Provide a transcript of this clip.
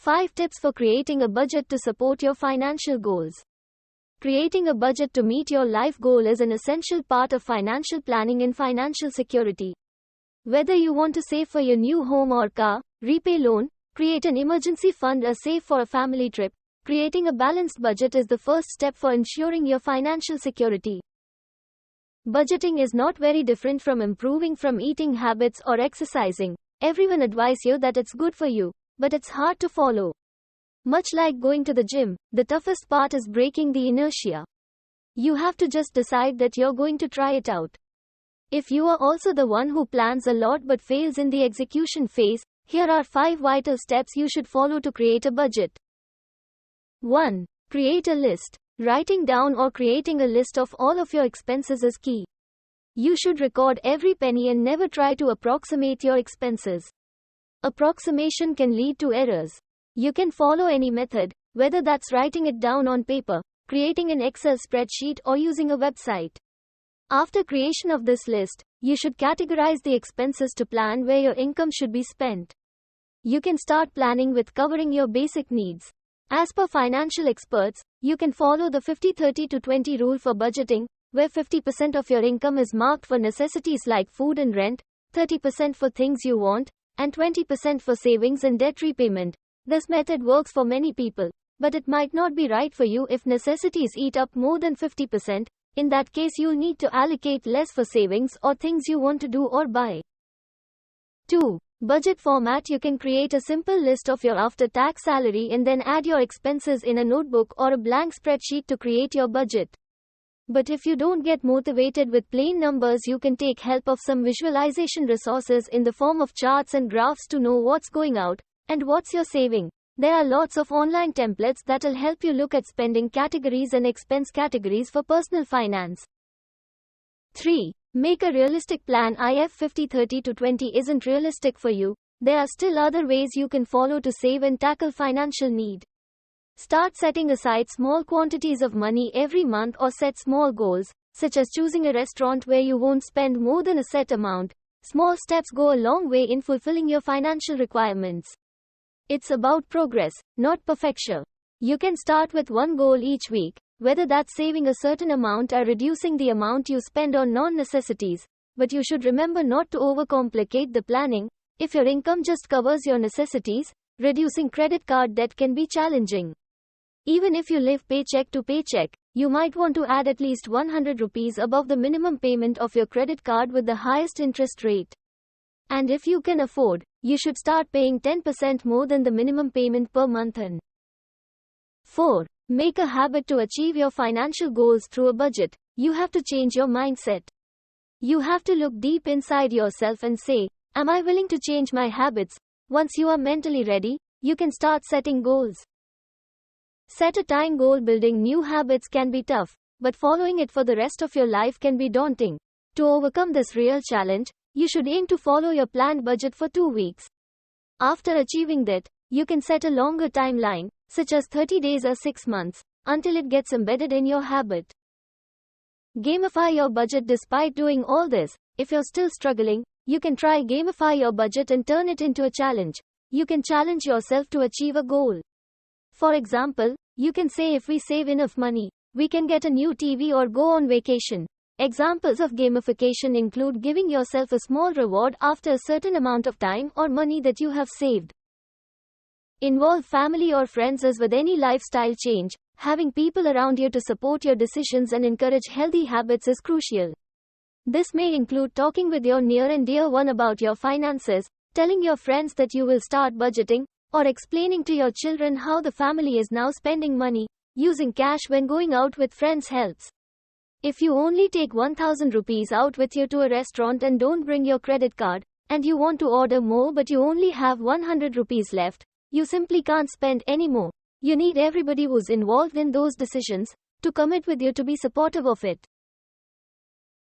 5 tips for creating a budget to support your financial goals. Creating a budget to meet your life goal is an essential part of financial planning and financial security. Whether you want to save for your new home or car, repay loan, create an emergency fund or save for a family trip, creating a balanced budget is the first step for ensuring your financial security. Budgeting is not very different from improving from eating habits or exercising. Everyone advises you that it's good for you, but it's hard to follow. Much like going to the gym, the toughest part is breaking the inertia. You have to just decide that you're going to try it out. If you are also the one who plans a lot but fails in the execution phase, here are 5 vital steps you should follow to create a budget. 1. Create a list. Writing down or creating a list of all of your expenses is key. You should record every penny and never try to approximate your expenses. Approximation can lead to errors. You can follow any method, whether that's writing it down on paper, creating an Excel spreadsheet, or using a website. After creation of this list, you should categorize the expenses to plan where your income should be spent. You can start planning with covering your basic needs. As per financial experts, you can follow the 50-30-20 rule for budgeting, where 50% of your income is marked for necessities like food and rent, 30% for things you want, and 20% for savings and debt repayment. This method works for many people, but it might not be right for you if necessities eat up more than 50%. In that case, you'll need to allocate less for savings or things you want to do or buy. 2. Budget format. You can create a simple list of your after-tax salary and then add your expenses in a notebook or a blank spreadsheet to create your budget. But if you don't get motivated with plain numbers, you can take help of some visualization resources in the form of charts and graphs to know what's going out and what's you're saving. There are lots of online templates that'll help you look at spending categories and expense categories for personal finance. 3. Make a realistic plan. If 50-30-20 isn't realistic for you, there are still other ways you can follow to save and tackle financial need. Start setting aside small quantities of money every month or set small goals, such as choosing a restaurant where you won't spend more than a set amount. Small steps go a long way in fulfilling your financial requirements. It's about progress, not perfection. You can start with one goal each week, whether that's saving a certain amount or reducing the amount you spend on non-necessities, but you should remember not to overcomplicate the planning. If your income just covers your necessities, reducing credit card debt can be challenging. Even if you live paycheck to paycheck, you might want to add at least 100 rupees above the minimum payment of your credit card with the highest interest rate. And if you can afford, you should start paying 10% more than the minimum payment per month. 4. Make a habit to achieve your financial goals through a budget. You have to change your mindset. You have to look deep inside yourself and say, am I willing to change my habits? Once you are mentally ready, you can start setting goals. Set a time goal. Building new habits can be tough, but following it for the rest of your life can be daunting. To overcome this real challenge, you should aim to follow your planned budget for 2 weeks. After achieving that, you can set a longer timeline, such as 30 days or 6 months, until it gets embedded in your habit. Gamify your budget. Despite doing all this, if you're still struggling, you can try gamify your budget and turn it into a challenge. You can challenge yourself to achieve a goal. For example, you can say, if we save enough money, we can get a new TV or go on vacation. Examples of gamification include giving yourself a small reward after a certain amount of time or money that you have saved. Involve family or friends. As with any lifestyle change, having people around you to support your decisions and encourage healthy habits is crucial. This may include talking with your near and dear one about your finances, telling your friends that you will start budgeting, or explaining to your children how the family is now spending money. Using cash when going out with friends helps. If you only take 1000 rupees out with you to a restaurant and don't bring your credit card, and you want to order more but you only have 100 rupees left, you simply can't spend any more. You need everybody who's involved in those decisions to commit with you to be supportive of it.